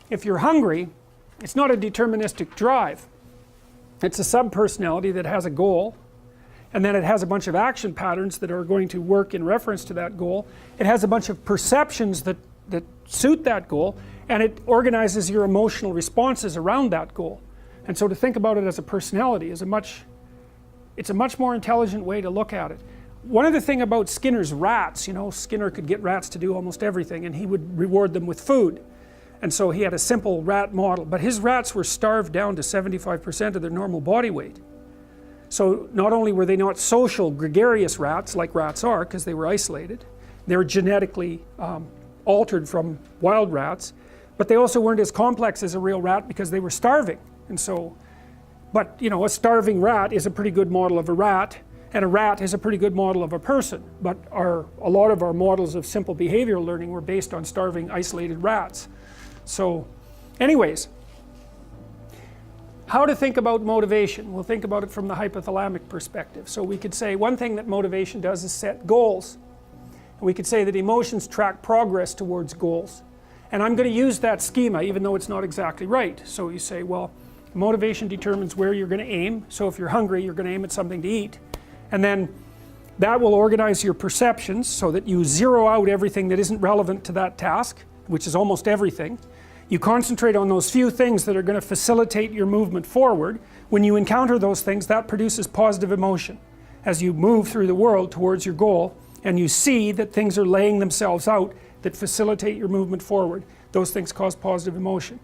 if you're hungry, it's not a deterministic drive. It's a subpersonality that has a goal, and then it has a bunch of action patterns that are going to work in reference to that goal. It has a bunch of perceptions that suit that goal, and it organizes your emotional responses around that goal. And so to think about it as a personality is it's a much more intelligent way to look at it. One of the things about Skinner's rats, you know, Skinner could get rats to do almost everything, and he would reward them with food. And so he had a simple rat model, but his rats were starved down to 75% of their normal body weight. So not only were they not social, gregarious rats like rats are, because they were isolated, they were genetically altered from wild rats, but they also weren't as complex as a real rat because they were starving. And so, but you know, a starving rat is a pretty good model of a rat, and a rat is a pretty good model of a person. But a lot of our models of simple behavioral learning were based on starving, isolated rats. So anyways, how to think about motivation? We'll think about it from the hypothalamic perspective. So we could say one thing that motivation does is set goals. And we could say that emotions track progress towards goals. And I'm going to use that schema even though it's not exactly right. So you say, well, motivation determines where you're going to aim. So if you're hungry, you're going to aim at something to eat. And then that will organize your perceptions so that you zero out everything that isn't relevant to that task, which is almost everything. You concentrate on those few things that are going to facilitate your movement forward. When you encounter those things, that produces positive emotion as you move through the world towards your goal, and you see that things are laying themselves out that facilitate your movement forward. Those things cause positive emotion.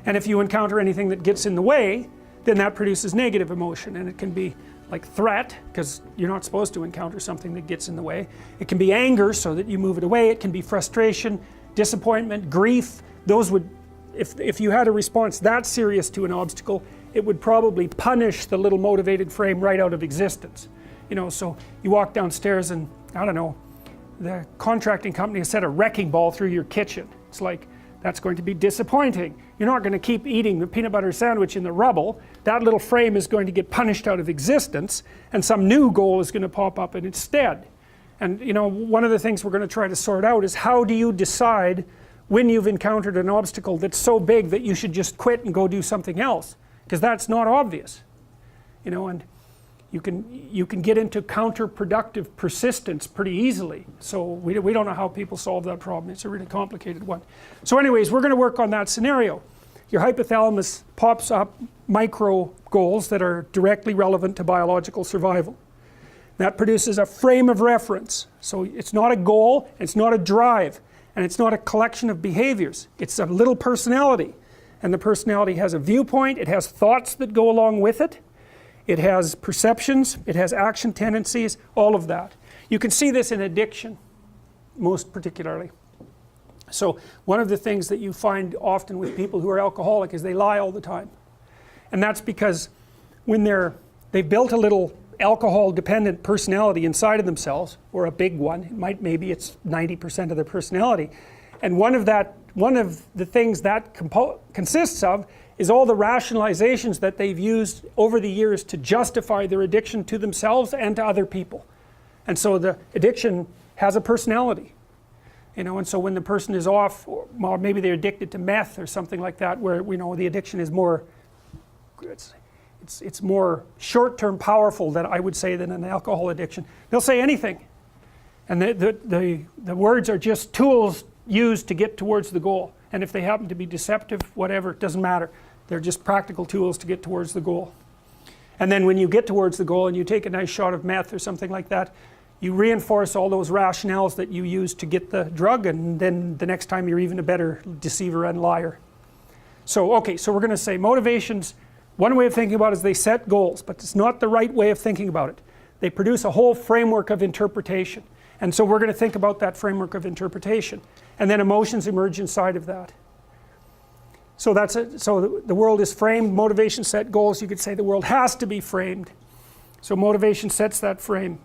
And if you encounter anything that gets in the way, then that produces negative emotion, and it can be like threat, because you're not supposed to encounter something that gets in the way. It can be anger, so that you move it away. It can be frustration, disappointment, grief. Those would, if you had a response that serious to an obstacle, it would probably punish the little motivated frame right out of existence. You know, so you walk downstairs and, I don't know, the contracting company has set a wrecking ball through your kitchen. It's like, that's going to be disappointing. You're not going to keep eating the peanut butter sandwich in the rubble. That little frame is going to get punished out of existence, and some new goal is going to pop up in its stead. And you know, one of the things we're going to try to sort out is how do you decide when you've encountered an obstacle that's so big that you should just quit and go do something else, because that's not obvious. You know, and you can get into counterproductive persistence pretty easily. So we don't know how people solve that problem. It's a really complicated one. So anyways, we're going to work on that scenario. Your hypothalamus pops up micro goals that are directly relevant to biological survival. That produces a frame of reference. So it's not a goal, it's not a drive, and it's not a collection of behaviors. It's a little personality. And the personality has a viewpoint, it has thoughts that go along with it. It has perceptions, it has action tendencies, all of that. You can see this in addiction, most particularly. So one of the things that you find often with people who are alcoholic is they lie all the time. And that's because when they've built a little alcohol-dependent personality inside of themselves, or a big one, maybe it's 90% of their personality, and one of the things that consists of is all the rationalizations that they've used over the years to justify their addiction to themselves and to other people. And so the addiction has a personality. You know, and so when the person is off, or maybe they're addicted to meth or something like that, where you know the addiction is more, it's more short-term powerful, than I would say, than an alcohol addiction. They'll say anything, and the words are just tools used to get towards the goal. And if they happen to be deceptive, whatever, it doesn't matter. They're just practical tools to get towards the goal. And then when you get towards the goal and you take a nice shot of meth or something like that, you reinforce all those rationales that you used to get the drug, and then the next time you're even a better deceiver and liar. So okay, so we're going to say motivations, one way of thinking about it is they set goals, but it's not the right way of thinking about it. They produce a whole framework of interpretation. And so we're going to think about that framework of interpretation. And then emotions emerge inside of that. So that's it. So the world is framed, motivation set goals. You could say the world has to be framed. So motivation sets that frame.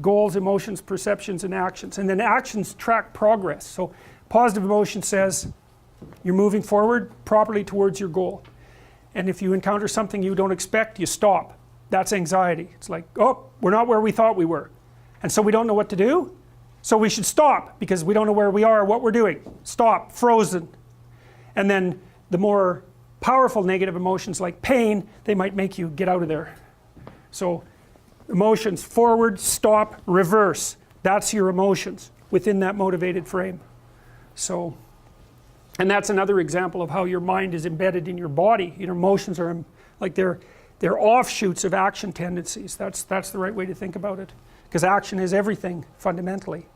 Goals, emotions, perceptions, and actions. And then actions track progress. So positive emotion says you're moving forward properly towards your goal. And if you encounter something you don't expect, you stop. That's anxiety. It's like, oh, we're not where we thought we were. And so we don't know what to do. So we should stop because we don't know where we are or what we're doing. Stop, frozen. And then the more powerful negative emotions like pain, they might make you get out of there. So emotions: forward, stop, reverse. That's your emotions within that motivated frame. So, and that's another example of how your mind is embedded in your body. Your emotions are like they're offshoots of action tendencies. That's the right way to think about it, because action is everything fundamentally.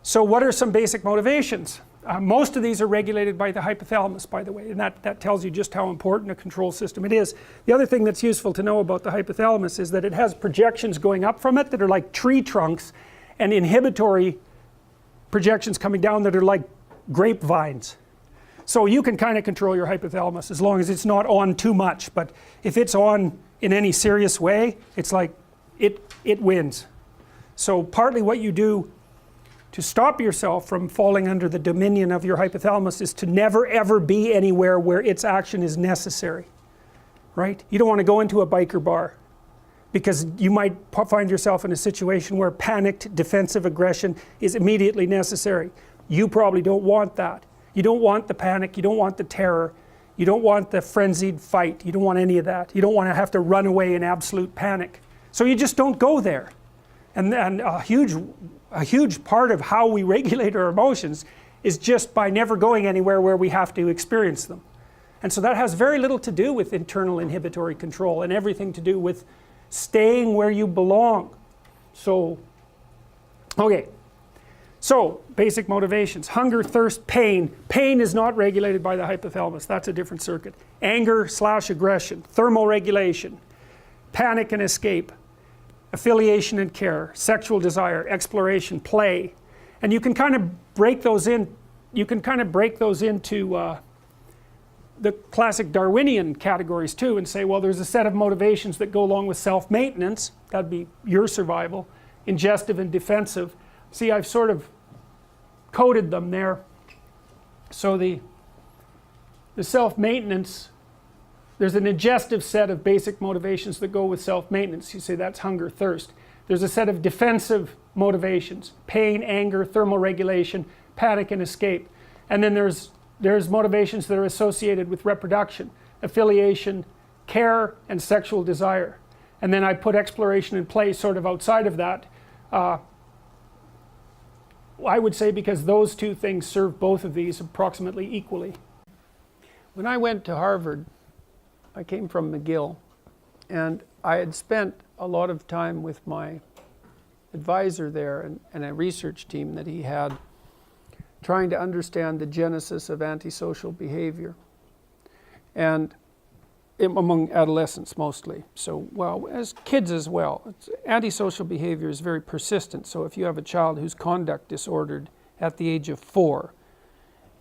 So what are some basic motivations? Most of these are regulated by the hypothalamus, by the way, and that tells you just how important a control system it is. The other thing that's useful to know about the hypothalamus is that it has projections going up from it that are like tree trunks, and inhibitory projections coming down that are like grapevines. So you can kind of control your hypothalamus as long as it's not on too much, but if it's on in any serious way, it's like it wins. So partly what you do to stop yourself from falling under the dominion of your hypothalamus is to never ever be anywhere where its action is necessary, right? You don't want to go into a biker bar because you might find yourself in a situation where panicked defensive aggression is immediately necessary. You probably don't want that. You don't want the panic, you don't want the terror, you don't want the frenzied fight, you don't want any of that. You don't want to have to run away in absolute panic. So you just don't go there. And a huge part of how we regulate our emotions is just by never going anywhere where we have to experience them. And so that has very little to do with internal inhibitory control and everything to do with staying where you belong. So, okay. So, basic motivations: hunger, thirst, pain. Pain is not regulated by the hypothalamus. That's a different circuit. Anger / aggression, thermoregulation, panic and escape, affiliation and care, sexual desire, exploration, play. And you can kind of break those in, into the classic Darwinian categories too, and say, well, there's a set of motivations that go along with self-maintenance. That'd be your survival. Ingestive and defensive. See, I've sort of coded them there. So the self-maintenance, there's an ingestive set of basic motivations that go with self-maintenance. You say that's hunger, thirst. There's a set of defensive motivations: pain, anger, thermoregulation, panic and escape. And then there's motivations that are associated with reproduction: affiliation, care, and sexual desire. And then I put exploration and play sort of outside of that. I would say because those two things serve both of these approximately equally. When I went to Harvard, I came from McGill, and I had spent a lot of time with my advisor there and a research team that he had, trying to understand the genesis of antisocial behavior, and among adolescents mostly. So, well, as kids as well. Antisocial behavior is very persistent. So if you have a child who's conduct disordered at the age of 4,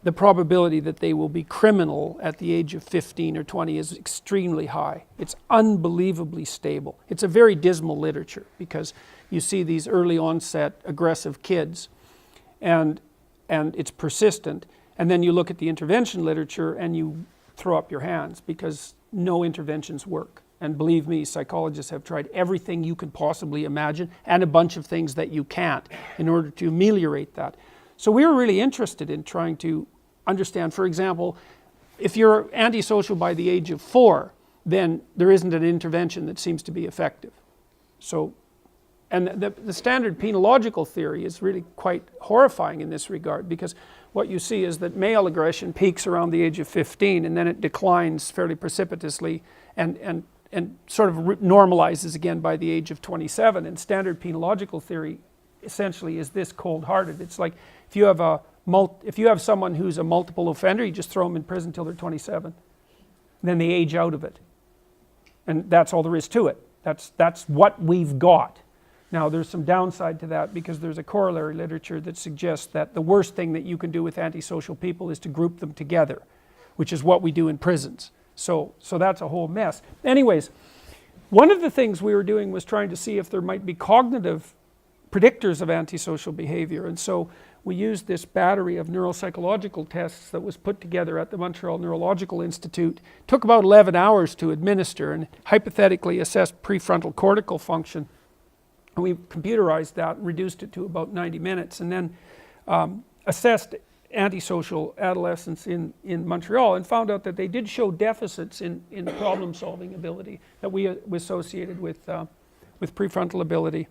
the probability that they will be criminal at the age of 15 or 20 is extremely high. It's unbelievably stable. It's a very dismal literature because you see these early onset aggressive kids and it's persistent. And then you look at the intervention literature and you throw up your hands because no interventions work. And believe me, psychologists have tried everything you could possibly imagine and a bunch of things that you can't in order to ameliorate that. So we were really interested in trying to understand, for example, if you're antisocial by the age of 4, then there isn't an intervention that seems to be effective. So, and the standard penological theory is really quite horrifying in this regard, because what you see is that male aggression peaks around the age of 15 and then it declines fairly precipitously and sort of normalizes again by the age of 27. And standard penological theory essentially is this cold-hearted. It's like if you have someone who's a multiple offender, you just throw them in prison till they're 27. Then they age out of it. And that's all there is to it. That's what we've got. Now there's some downside to that because there's a corollary literature that suggests that the worst thing that you can do with antisocial people is to group them together, which is what we do in prisons. So that's a whole mess. Anyways, one of the things we were doing was trying to see if there might be cognitive predictors of antisocial behavior. And so we used this battery of neuropsychological tests that was put together at the Montreal Neurological Institute. It took about 11 hours to administer and hypothetically assessed prefrontal cortical function. And we computerized that and reduced it to about 90 minutes and then assessed antisocial adolescents in Montreal, and found out that they did show deficits in problem solving ability that we associated with prefrontal ability.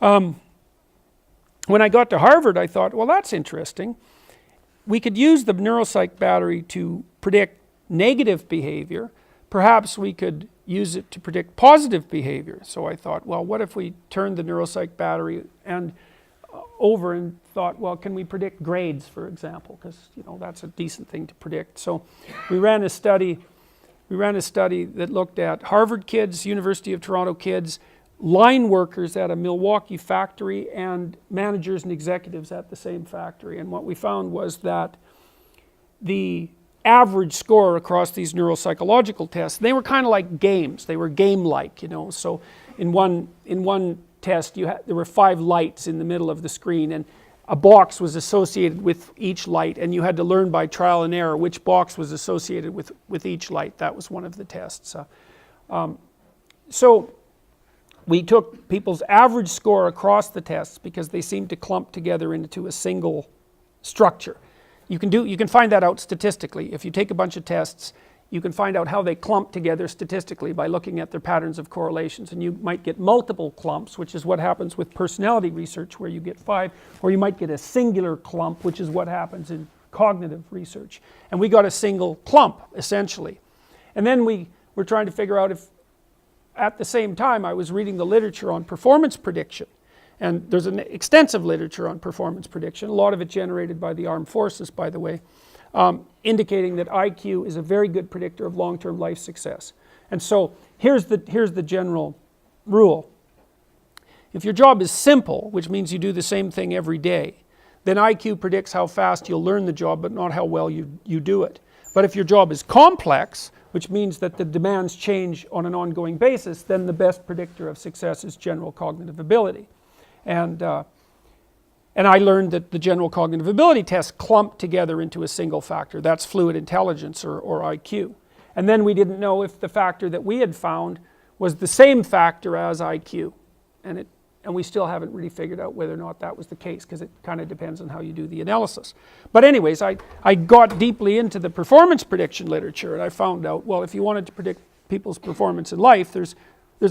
When I got to Harvard, I thought, well, that's interesting. We could use the neuropsych battery to predict negative behavior. Perhaps we could use it to predict positive behavior. So I thought, well, what if we turned the neuropsych battery over and thought, well, can we predict grades, for example? Because that's a decent thing to predict. So we ran a study that looked at Harvard kids, University of Toronto kids, line workers at a Milwaukee factory, and managers and executives at the same factory. And what we found was that the average score across these neuropsychological tests, they were kind of like games. They were game-like, So in one test, there were 5 lights in the middle of the screen, and a box was associated with each light, and you had to learn by trial and error which box was associated with each light. That was one of the tests. So we took people's average score across the tests because they seemed to clump together into a single structure. You can find that out statistically. If you take a bunch of tests, you can find out how they clump together statistically by looking at their patterns of correlations. And you might get multiple clumps, which is what happens with personality research, where you get 5, or you might get a singular clump, which is what happens in cognitive research. And we got a single clump, essentially. And then we were trying to figure out if, at the same time, I was reading the literature on performance prediction. And there's an extensive literature on performance prediction, a lot of it generated by the armed forces, by the way, indicating that IQ is a very good predictor of long-term life success. And so here's the general rule. If your job is simple, which means you do the same thing every day, then IQ predicts how fast you'll learn the job, but not how well you do it. But if your job is complex, which means that the demands change on an ongoing basis, then the best predictor of success is general cognitive ability. And I learned that the general cognitive ability tests clump together into a single factor. That's fluid intelligence, or IQ. And then we didn't know if the factor that we had found was the same factor as IQ. And we still haven't really figured out whether or not that was the case, because it kind of depends on how you do the analysis. But anyways, I got deeply into the performance prediction literature, and I found out, well, if you wanted to predict people's performance in life, there's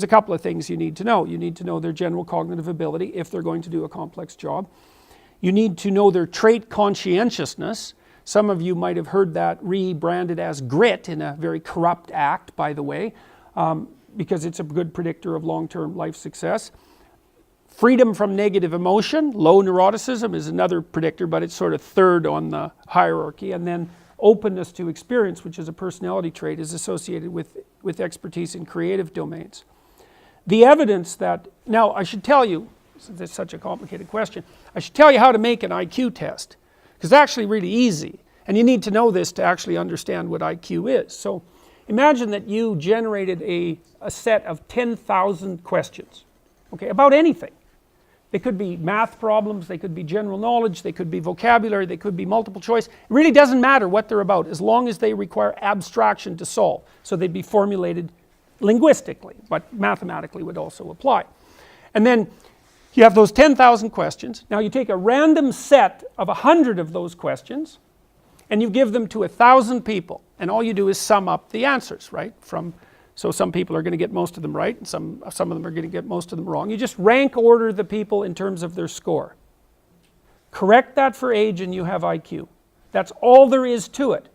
a couple of things you need to know. You need to know their general cognitive ability if they're going to do a complex job. You need to know their trait conscientiousness. Some of you might have heard that rebranded as grit in a very corrupt act, by the way, because it's a good predictor of long-term life success. Freedom from negative emotion, low neuroticism, is another predictor, but it's sort of third on the hierarchy. And then openness to experience, which is a personality trait, is associated with expertise in creative domains. The evidence that, now I should tell you, since it's such a complicated question, I should tell you how to make an IQ test, because it's actually really easy, and you need to know this to actually understand what IQ is. So imagine that you generated a set of 10,000 questions, okay, about anything. They could be math problems, they could be general knowledge, they could be vocabulary, they could be multiple choice. It really doesn't matter what they're about, as long as they require abstraction to solve. So they'd be formulated linguistically, but mathematically would also apply. And then you have those 10,000 questions. Now you take a random set of 100 of those questions, and you give them to 1,000 people, and all you do is sum up the answers, right? So some people are going to get most of them right, and some of them are going to get most of them wrong. You just rank order the people in terms of their score. Correct that for age and you have IQ. That's all there is to it.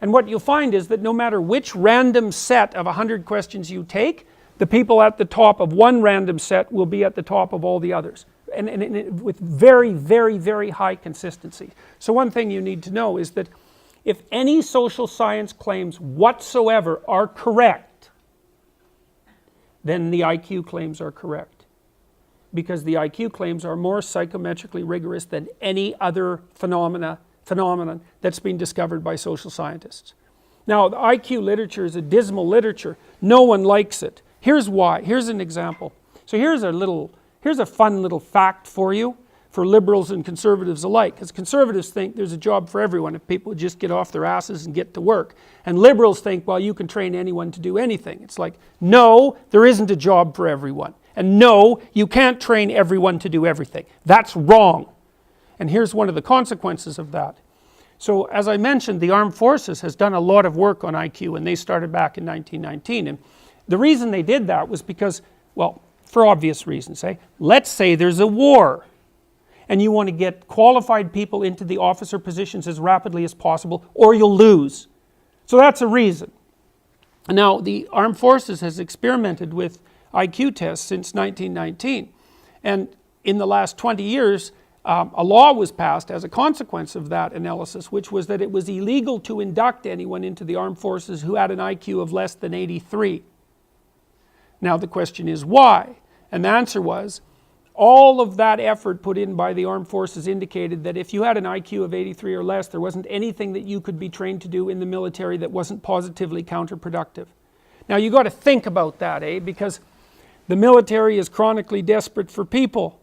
And what you'll find is that no matter which random set of 100 questions you take, the people at the top of one random set will be at the top of all the others. And with very, very, very high consistency. So one thing you need to know is that if any social science claims whatsoever are correct, then the IQ claims are correct, because the IQ claims are more psychometrically rigorous than any other phenomenon that's been discovered by social scientists. Now, the IQ literature is a dismal literature. No one likes it. Here's why. Here's an example. So here's a fun little fact for you, for liberals and conservatives alike, because conservatives think there's a job for everyone if people just get off their asses and get to work. And liberals think, well, you can train anyone to do anything. It's like, no, there isn't a job for everyone. And no, you can't train everyone to do everything. That's wrong. And here's one of the consequences of that. So as I mentioned, the Armed Forces has done a lot of work on IQ, and they started back in 1919, and the reason they did that was because, well, for obvious reasons, let's say there's a war and you want to get qualified people into the officer positions as rapidly as possible, or you'll lose. So that's a reason. Now the Armed Forces has experimented with IQ tests since 1919, and in the last 20 years a law was passed as a consequence of that analysis, which was that it was illegal to induct anyone into the Armed Forces who had an IQ of less than 83. Now the question is why? And the answer was, all of that effort put in by the Armed Forces indicated that if you had an IQ of 83 or less, there wasn't anything that you could be trained to do in the military that wasn't positively counterproductive. Now you got to think about that, because the military is chronically desperate for people,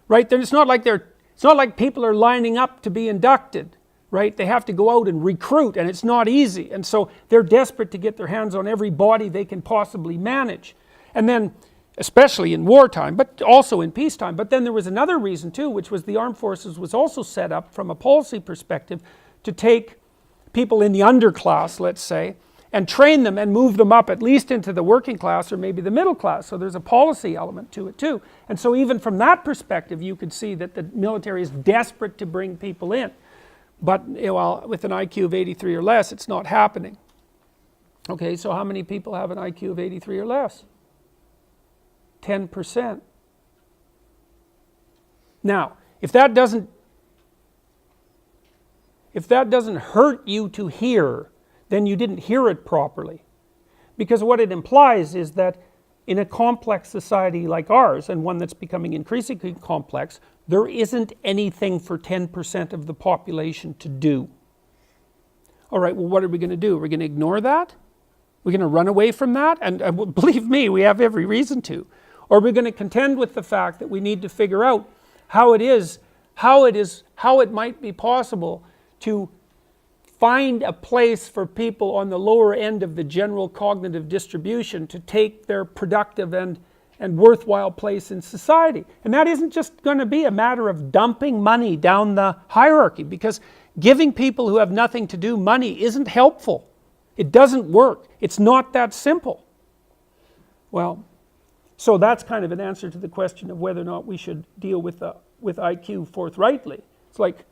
right? It's not like people are lining up to be inducted, right? They have to go out and recruit, and it's not easy, and so they're desperate to get their hands on every body they can possibly manage. And then, especially in wartime, but also in peacetime. But then there was another reason too, which was the Armed Forces was also set up from a policy perspective to take people in the underclass, let's say, and train them and move them up at least into the working class or maybe the middle class. So there's a policy element to it too. And so even from that perspective, you could see that the military is desperate to bring people in. But well, with an IQ of 83 or less, it's not happening. Okay, so how many people have an IQ of 83 or less? 10%. Now, if that doesn't hurt you to hear, then you didn't hear it properly. Because what it implies is that in a complex society like ours, and one that's becoming increasingly complex, there isn't anything for 10% of the population to do. All right, well, what are we going to do? Are we going to ignore that? We're going to run away from that? And believe me, we have every reason to. Or we're going to contend with the fact that we need to figure out how it might be possible to find a place for people on the lower end of the general cognitive distribution to take their productive and worthwhile place in society. And that isn't just going to be a matter of dumping money down the hierarchy, because giving people who have nothing to do money isn't helpful. It doesn't work. It's not that simple. Well, so that's kind of an answer to the question of whether or not we should deal with IQ forthrightly. It's like,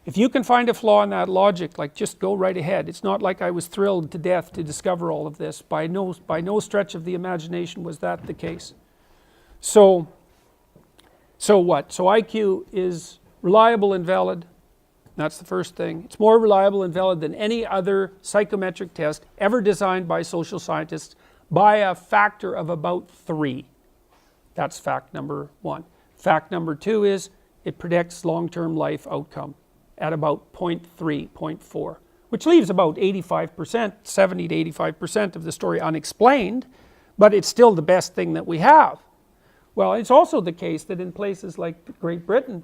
if you can find a flaw in that logic, like, just go right ahead. It's not like I was thrilled to death to discover all of this. By no stretch of the imagination was that the case. So what? So IQ is reliable and valid. That's the first thing. It's more reliable and valid than any other psychometric test ever designed by social scientists by a factor of about 3. That's fact number 1. Fact number 2 is it predicts long-term life outcome at about 0.3, 0.4, which leaves about 85%, 70 to 85% of the story unexplained, but it's still the best thing that we have. Well, it's also the case that in places like Great Britain,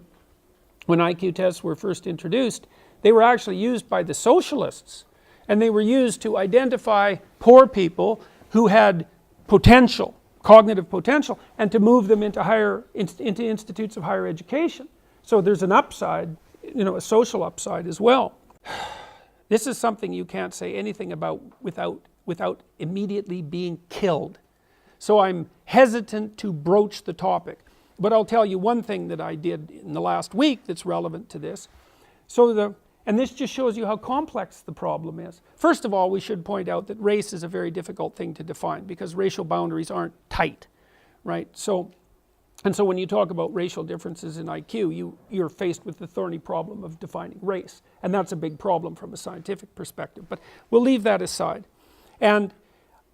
when IQ tests were first introduced, they were actually used by the socialists, and they were used to identify poor people who had potential, cognitive potential, and to move them into institutes of higher education. So there's an upside, a social upside as well. This is something you can't say anything about without immediately being killed. So I'm hesitant to broach the topic. But I'll tell you one thing that I did in the last week that's relevant to this. And this just shows you how complex the problem is. First of all, we should point out that race is a very difficult thing to define because racial boundaries aren't tight, right? So when you talk about racial differences in IQ, you're faced with the thorny problem of defining race. And that's a big problem from a scientific perspective. But we'll leave that aside. And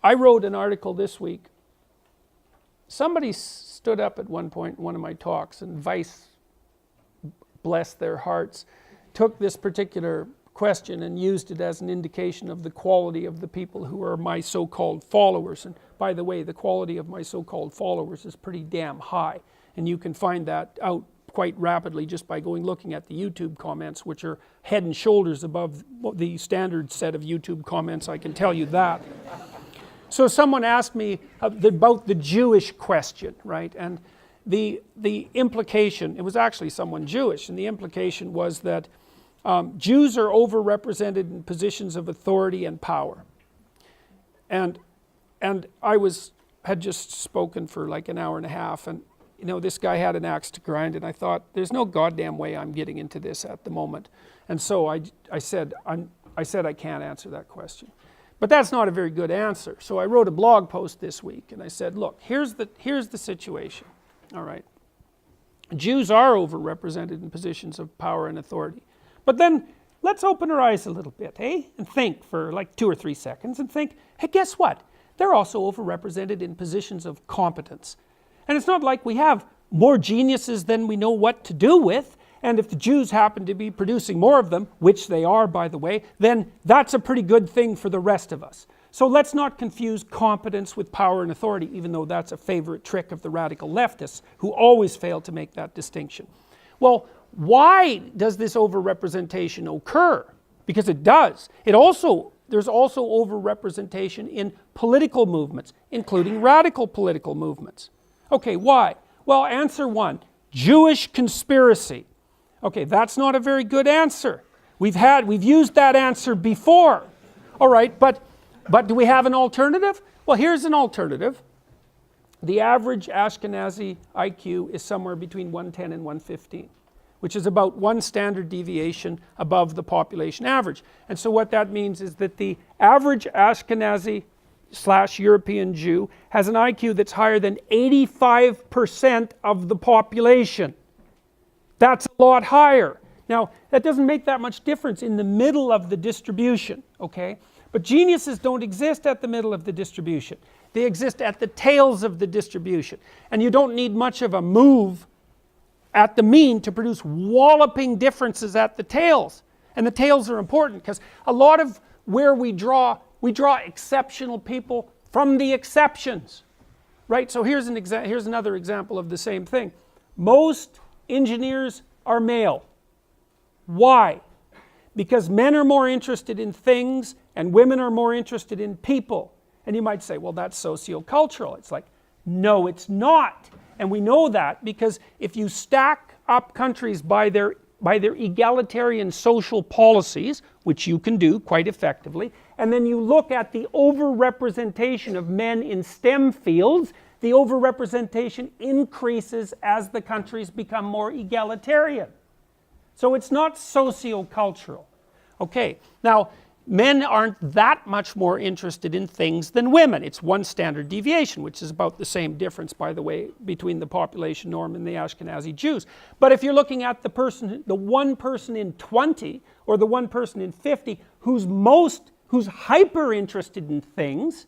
I wrote an article this week. Somebody stood up at one point in one of my talks, and Vice, bless their hearts, took this particular question and used it as an indication of the quality of the people who are my so-called followers. And by the way, the quality of my so-called followers is pretty damn high. And you can find that out quite rapidly just by looking at the YouTube comments, which are head and shoulders above the standard set of YouTube comments, I can tell you that. So someone asked me about the Jewish question, right? And the implication, it was actually someone Jewish, and the implication was that Jews are overrepresented in positions of authority and power. And I had just spoken for like an hour and a half, and you know, this guy had an axe to grind, and I thought, there's no goddamn way I'm getting into this at the moment. And so I said I can't answer that question. But that's not a very good answer. So I wrote a blog post this week, and I said, look, here's the situation. All right. Jews are overrepresented in positions of power and authority. But then let's open our eyes a little bit, eh? And think for like 2 or 3 seconds and think, hey, guess what? They're also overrepresented in positions of competence. And it's not like we have more geniuses than we know what to do with. And if the Jews happen to be producing more of them, which they are, by the way, then that's a pretty good thing for the rest of us. So let's not confuse competence with power and authority, even though that's a favorite trick of the radical leftists, who always fail to make that distinction. Well, why does this overrepresentation occur? Because it does. There's also overrepresentation in political movements, including radical political movements. Okay, why? Well, answer 1, Jewish conspiracy. Okay, that's not a very good answer. We've used that answer before. All right, but do we have an alternative? Well, here's an alternative. The average Ashkenazi IQ is somewhere between 110 and 115, which is about 1 standard deviation above the population average. And so what that means is that the average Ashkenazi / European Jew has an IQ that's higher than 85% of the population. That's a lot higher. Now, that doesn't make that much difference in the middle of the distribution, okay? But geniuses don't exist at the middle of the distribution. They exist at the tails of the distribution. And you don't need much of a move at the mean to produce walloping differences at the tails. And the tails are important because a lot of where we draw exceptional people from the exceptions, right? So here's another example of the same thing. Most engineers are male. Why? Because men are more interested in things and women are more interested in people. And you might say, well, that's sociocultural. It's like, no, it's not. And we know that because if you stack up countries by their egalitarian social policies, which you can do quite effectively, and then you look at the overrepresentation of men in STEM fields, the overrepresentation increases as the countries become more egalitarian. So it's not sociocultural. Okay, now men aren't that much more interested in things than women. It's 1 standard deviation, which is about the same difference, by the way, between the population norm and the Ashkenazi Jews. But if you're looking at the 1 person in 20 or the 1 person in 50 who's hyper interested in things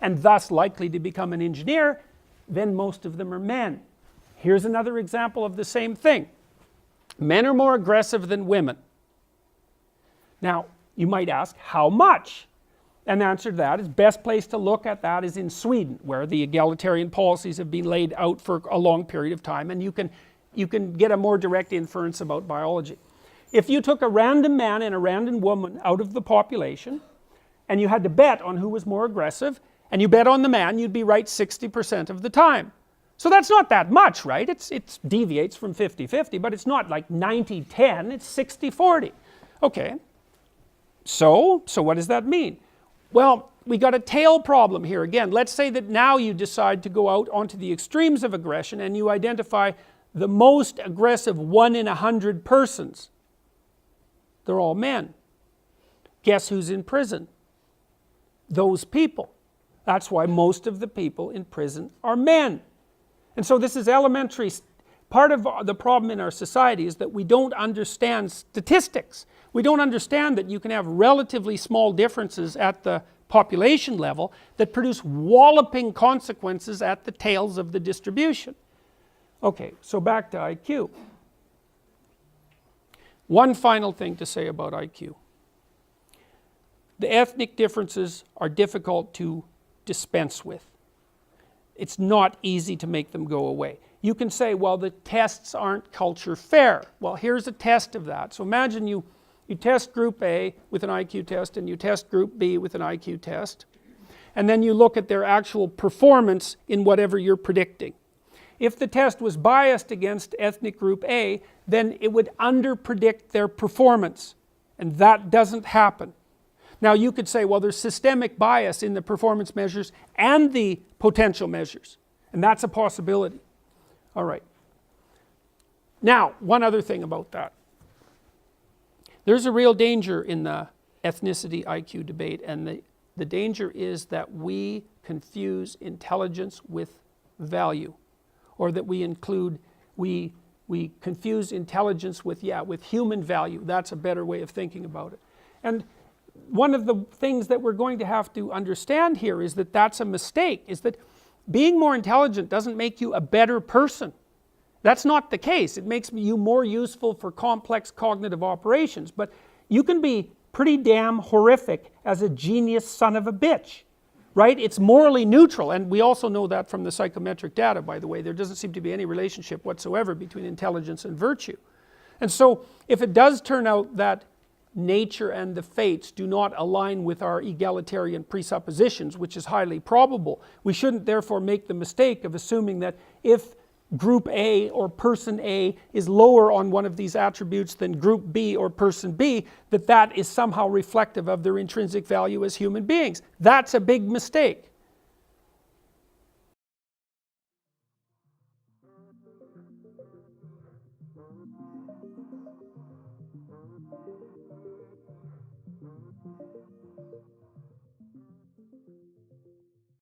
and thus likely to become an engineer, then most of them are men. Here's another example of the same thing. Men are more aggressive than women. Now, you might ask, how much? And the answer to that is, best place to look at that is in Sweden, where the egalitarian policies have been laid out for a long period of time, and you can get a more direct inference about biology. If you took a random man and a random woman out of the population, and you had to bet on who was more aggressive, and you bet on the man, you'd be right 60% of the time. So that's not that much, right? It deviates from 50-50, but it's not like 90-10, it's 60-40. Okay, so what does that mean? Well, we got a tail problem here again. Let's say that now you decide to go out onto the extremes of aggression and you identify the most aggressive 1 in 100 persons. They're all men. Guess who's in prison? Those people. That's why most of the people in prison are men. And so this is elementary. Part of the problem in our society is that we don't understand statistics. We don't understand that you can have relatively small differences at the population level that produce walloping consequences at the tails of the distribution. Okay, so back to IQ. One final thing to say about IQ. The ethnic differences are difficult to dispense with. It's not easy to make them go away. You can say, well, the tests aren't culture fair. Well, here's a test of that. So imagine you test group A with an IQ test and you test group B with an IQ test, and then you look at their actual performance in whatever you're predicting. if the test was biased against ethnic group A, then it would underpredict their performance, and that doesn't happen. Now you could say, well, there's systemic bias in the performance measures and the potential measures, and that's a possibility. All right. Now, one other thing about that. There's a real danger in the ethnicity IQ debate, and the danger is that we confuse intelligence with value, or that we confuse intelligence with human value. That's a better way of thinking about it. And one of the things that we're going to have to understand here is that that's a mistake, is that being more intelligent doesn't make you a better person. That's not the case. It makes you more useful for complex cognitive operations, but you can be pretty damn horrific as a genius son of a bitch, right? It's morally neutral, and we also know that from the psychometric data, by the way. There doesn't seem to be any relationship whatsoever between intelligence and virtue. And so if it does turn out that nature and the fates do not align with our egalitarian presuppositions, which is highly probable, we shouldn't therefore make the mistake of assuming that if group A or person A is lower on one of these attributes than group B or person B, that is somehow reflective of their intrinsic value as human beings. That's a big mistake.